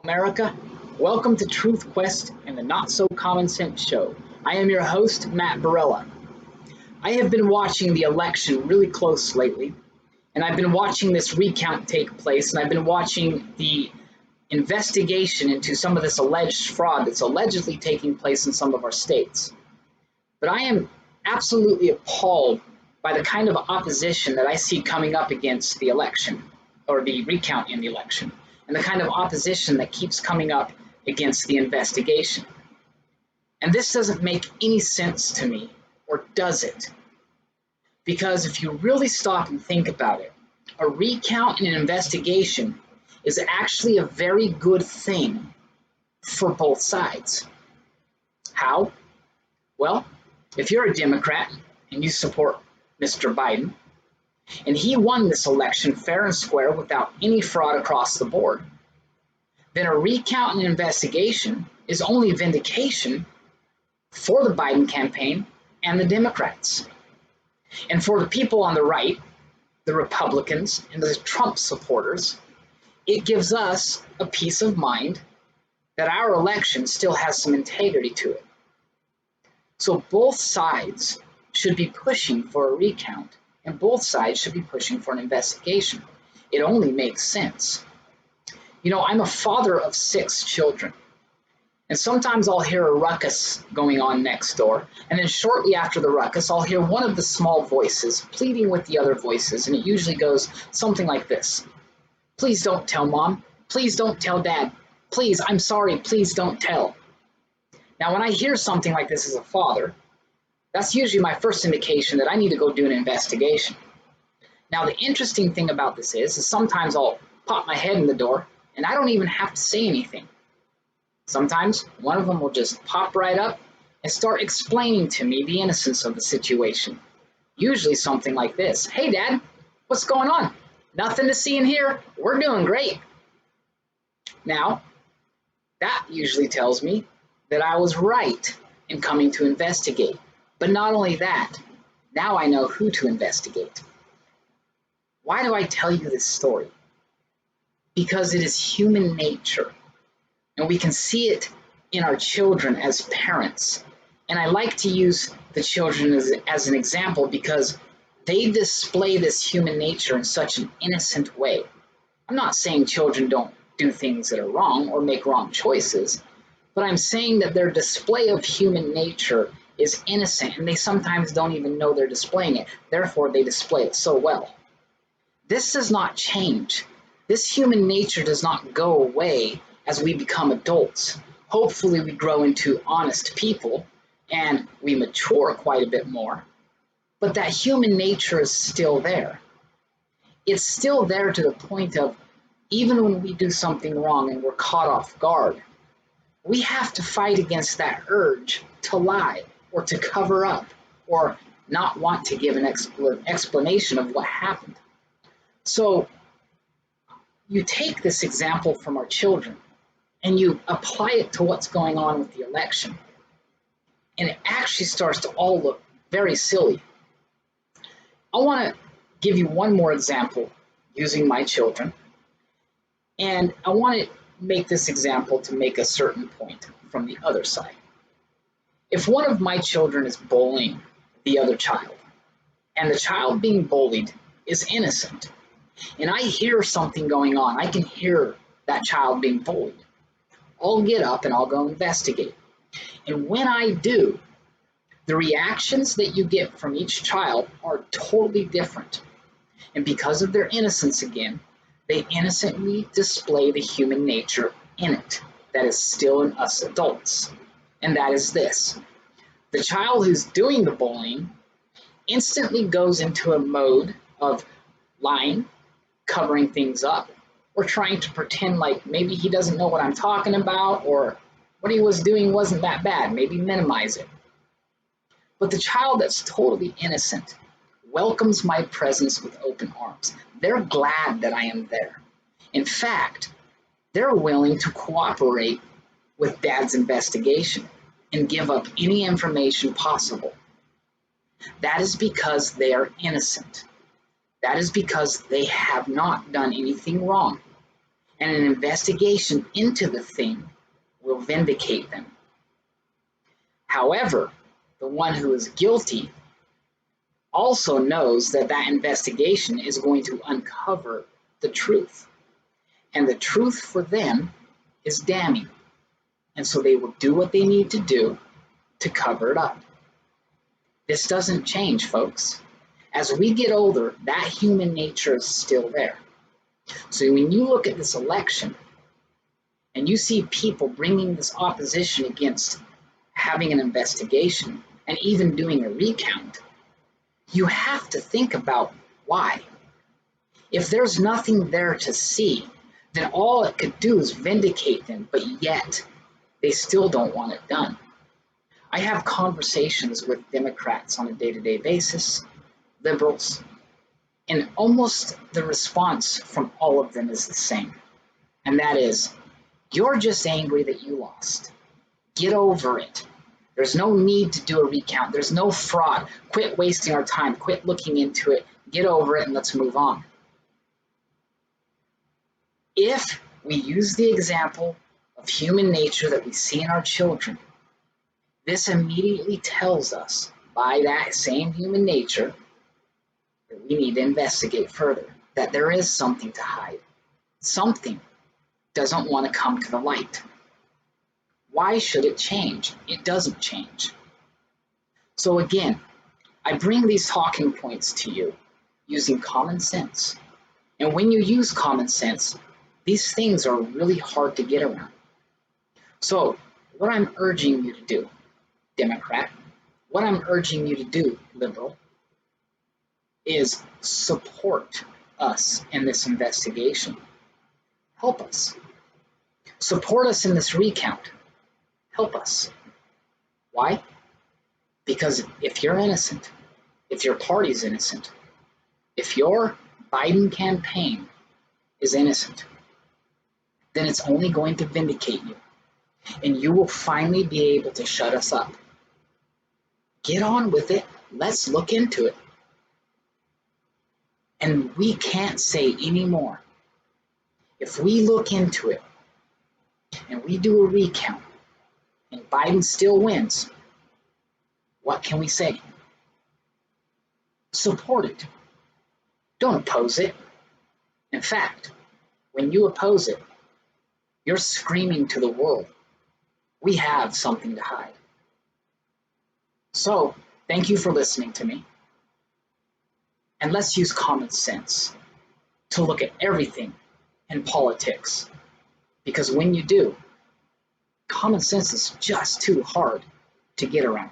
America. Welcome to Truth Quest and the Not So Common Sense Show. I am your host, Matt Barella. I have been watching the election really close lately, and I've been watching this recount take place, and I've been watching the investigation into some of this alleged fraud that's allegedly taking place in some of our states. But I am absolutely appalled by the kind of opposition that I see coming up against the election, or the recount in the election, and the kind of opposition that keeps coming up against the investigation. And this doesn't make any sense to me, or does it? Because if you really stop and think about it, a recount and an investigation is actually a very good thing for both sides. How? Well, if you're a Democrat and you support Mr. Biden, and he won this election fair and square without any fraud across the board, then a recount and investigation is only vindication for the Biden campaign and the Democrats. And for the people on the right, the Republicans and the Trump supporters, it gives us a peace of mind that our election still has some integrity to it. So both sides should be pushing for a recount, and both sides should be pushing for an investigation. It only makes sense. You know, I'm a father of 6 children, and sometimes I'll hear a ruckus going on next door, and then shortly after the ruckus, I'll hear one of the small voices pleading with the other voices, and it usually goes something like this. Please don't tell Mom. Please don't tell Dad. Please, I'm sorry, please don't tell. Now, when I hear something like this as a father, that's usually my first indication that I need to go do an investigation. Now, the interesting thing about this is sometimes I'll pop my head in the door and I don't even have to say anything. Sometimes one of them will just pop right up and start explaining to me the innocence of the situation. Usually something like this. Hey, Dad, what's going on? Nothing to see in here. We're doing great. Now, that usually tells me that I was right in coming to investigate. But not only that, now I know who to investigate. Why do I tell you this story? Because it is human nature, and we can see it in our children as parents. And I like to use the children as an example because they display this human nature in such an innocent way. I'm not saying children don't do things that are wrong or make wrong choices, but I'm saying that their display of human nature is innocent, and they sometimes don't even know they're displaying it. Therefore, they display it so well. This does not change. This human nature does not go away as we become adults. Hopefully, we grow into honest people and we mature quite a bit more, but that human nature is still there. It's still there to the point of even when we do something wrong and we're caught off guard, we have to fight against that urge to lie or to cover up or not want to give an explanation of what happened. So you take this example from our children and you apply it to what's going on with the election, and it actually starts to all look very silly. I want to give you one more example using my children, and I want to make this example to make a certain point from the other side. If one of my children is bullying the other child, and the child being bullied is innocent, and I hear something going on, I can hear that child being bullied, I'll get up and I'll go investigate. And when I do, the reactions that you get from each child are totally different. And because of their innocence again, they innocently display the human nature in it that is still in us adults. And that is this. The child who's doing the bullying instantly goes into a mode of lying, covering things up, or trying to pretend like maybe he doesn't know what I'm talking about, or what he was doing wasn't that bad, maybe minimize it. But the child that's totally innocent welcomes my presence with open arms. They're glad that I am there. In fact, they're willing to cooperate with Dad's investigation and give up any information possible. That is because they are innocent. That is because they have not done anything wrong. and an investigation into the thing will vindicate them. However, the one who is guilty also knows that that investigation is going to uncover the truth. And the truth for them is damning. And so they will do what they need to do to cover it up. This doesn't change, folks. As we get older, that human nature is still there. So when you look at this election and you see people bringing this opposition against having an investigation and even doing a recount, you have to think about why. If there's nothing there to see, then all it could do is vindicate them, but yet they still don't want it done. I have conversations with Democrats on a day-to-day basis, liberals, and almost the response from all of them is the same. And that is, you're just angry that you lost. Get over it. There's no need to do a recount. There's no fraud. Quit wasting our time. Quit looking into it. Get over it and let's move on. If we use the example of human nature that we see in our children, this immediately tells us by that same human nature that we need to investigate further, that there is something to hide. Something doesn't want to come to the light. Why should it change? It doesn't change. So again, I bring these talking points to you using common sense. And when you use common sense, these things are really hard to get around. So what I'm urging you to do, Democrat, what I'm urging you to do, liberal, is support us in this investigation. Help us. Support us in this recount. Help us. Why? Because if you're innocent, if your party's innocent, if your Biden campaign is innocent, then it's only going to vindicate you, and you will finally be able to shut us up. Get on with it. Let's look into it. And we can't say anymore. If we look into it and we do a recount and Biden still wins, what can we say? Support it. Don't oppose it. In fact, when you oppose it, you're screaming to the world, we have something to hide. So, thank you for listening to me. And let's use common sense to look at everything in politics. Because when you do, common sense is just too hard to get around.